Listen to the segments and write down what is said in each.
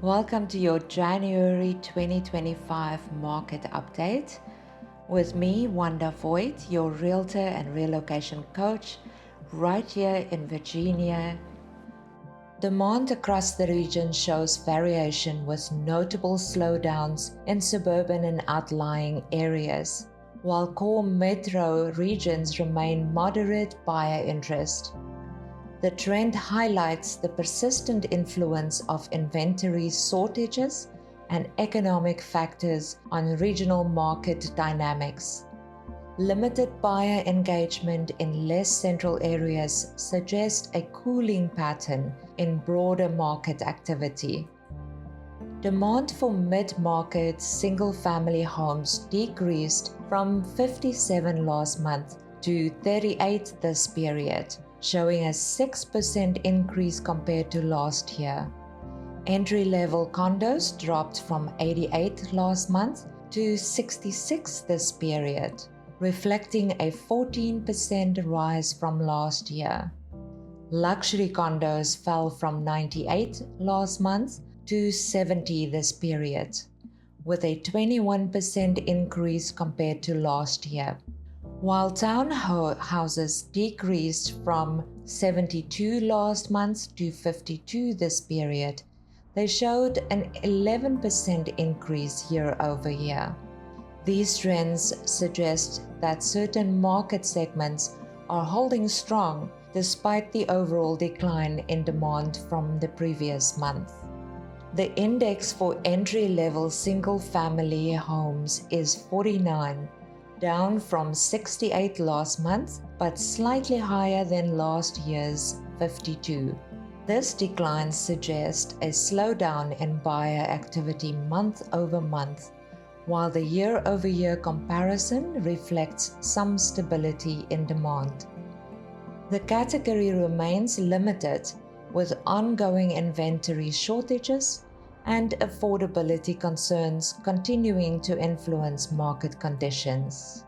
Welcome to your January 2025 market update with me, Wanda Voigt, your realtor and relocation coach, right here in Virginia. Demand across the region shows variation with notable slowdowns in suburban and outlying areas, while core metro regions remain moderate buyer interest. The trend highlights the persistent influence of inventory shortages and economic factors on regional market dynamics. Limited buyer engagement in less central areas suggests a cooling pattern in broader market activity. Demand for mid-market single-family homes decreased from 57 last month to 38 this period, showing a 6% increase compared to last year. Entry-level condos dropped from 88 last month to 66 this period, reflecting a 14% rise from last year. Luxury condos fell from 98 last month to 70 this period, with a 21% increase compared to last year. While townhouses decreased from 72 last month to 52 this period, they showed an 11% increase year over year. These trends suggest that certain market segments are holding strong despite the overall decline in demand from the previous month. The index for entry-level single-family homes is 49, down from 68 last month, but slightly higher than last year's 52. This decline suggests a slowdown in buyer activity month over month, while the year-over-year comparison reflects some stability in demand. The category remains limited, with ongoing inventory shortages and affordability concerns continuing to influence market conditions.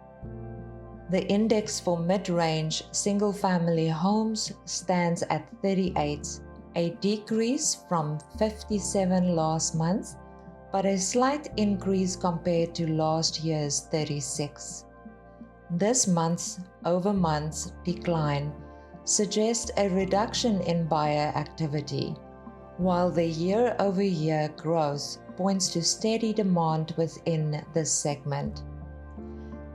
The index for mid-range single-family homes stands at 38, a decrease from 57 last month, but a slight increase compared to last year's 36. This month-over-month decline suggests a reduction in buyer activity, while the year-over-year growth points to steady demand within this segment.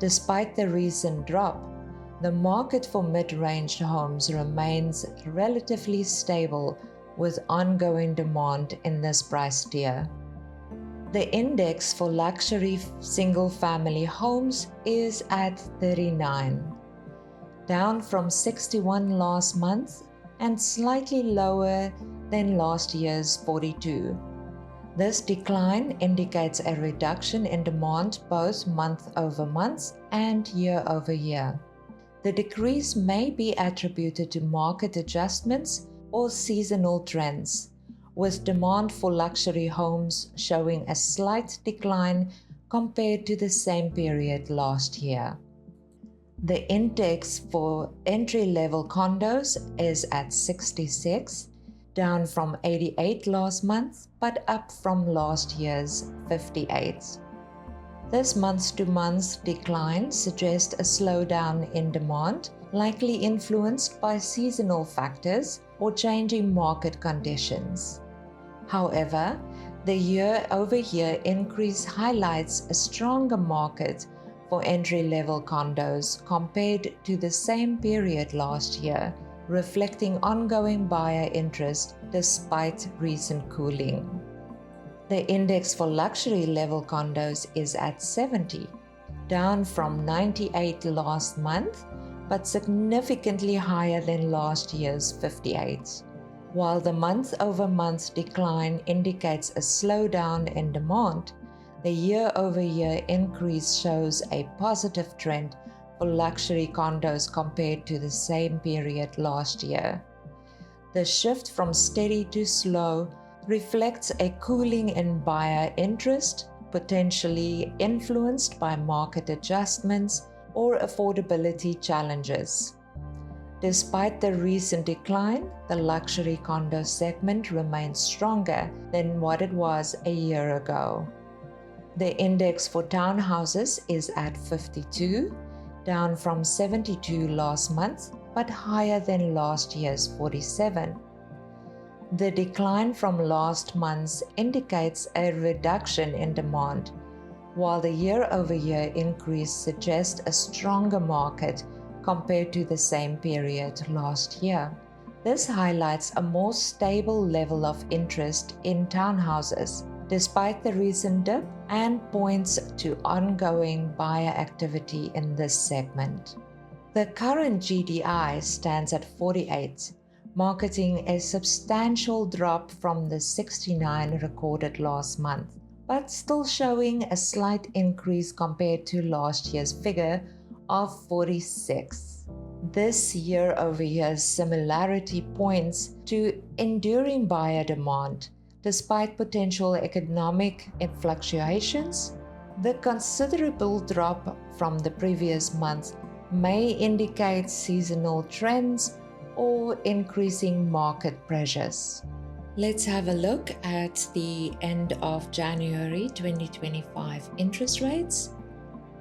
Despite the recent drop, the market for mid-range homes remains relatively stable with ongoing demand in this price tier. The index for luxury single-family homes is at 39, down from 61 last month and slightly lower than last year's 42. This decline indicates a reduction in demand both month over month and year over year. The decrease may be attributed to market adjustments or seasonal trends, with demand for luxury homes showing a slight decline compared to the same period last year. The index for entry-level condos is at 66, down from 88 last month, but up from last year's 58. This month-to-month decline suggests a slowdown in demand, likely influenced by seasonal factors or changing market conditions. However, the year-over-year increase highlights a stronger market for entry-level condos compared to the same period last year, reflecting ongoing buyer interest despite recent cooling. The index for luxury-level condos is at 70, down from 98 last month, but significantly higher than last year's 58. While the month-over-month decline indicates a slowdown in demand, the year-over-year increase shows a positive trend for luxury condos compared to the same period last year. The shift from steady to slow reflects a cooling in buyer interest, potentially influenced by market adjustments or affordability challenges. Despite the recent decline, the luxury condo segment remains stronger than what it was a year ago. The index for townhouses is at 52, down from 72 last month, but higher than last year's 47. The decline from last month indicates a reduction in demand, while the year-over-year increase suggests a stronger market compared to the same period last year. This highlights a more stable level of interest in townhouses, despite the recent dip, and points to ongoing buyer activity in this segment. The current GDI stands at 48, marking a substantial drop from the 69 recorded last month, but still showing a slight increase compared to last year's figure of 46. This year-over-year similarity points to enduring buyer demand despite potential economic fluctuations. The considerable drop from the previous month may indicate seasonal trends or increasing market pressures. Let's have a look at the end of January 2025 interest rates.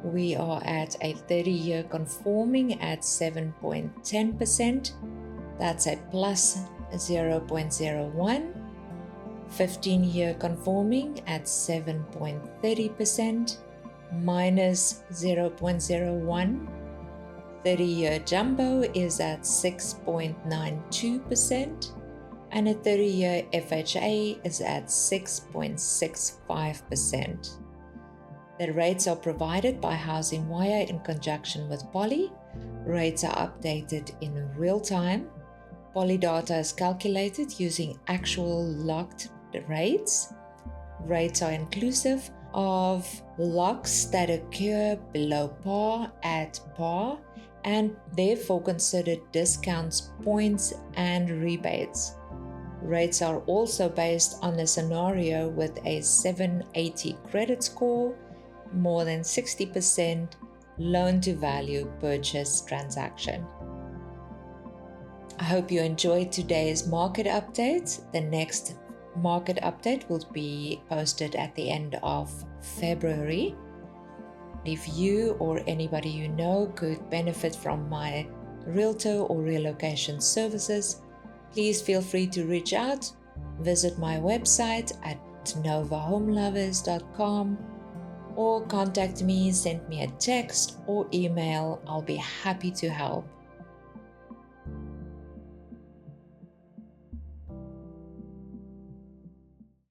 We are at a 30-year conforming at 7.10%. That's a plus 0.01. 15-year conforming at 7.30%, minus 0.01. 30-year jumbo is at 6.92%, and a 30-year FHA is at 6.65%. The rates are provided by Housing Wire in conjunction with Poly. Rates are updated in real time. Poly data is calculated using actual locked rates. Rates are inclusive of locks that occur below par, at par, and therefore considered discounts, points, and rebates. Rates are also based on a scenario with a 780 credit score, more than 60% loan-to-value purchase transaction. I hope you enjoyed today's market update. The next market update will be posted at the end of February. If you or anybody you know could benefit from my realtor or relocation services, please feel free to reach out. Visit my website at novahomelovers.com or contact me, send me a text or email. I'll be happy to help.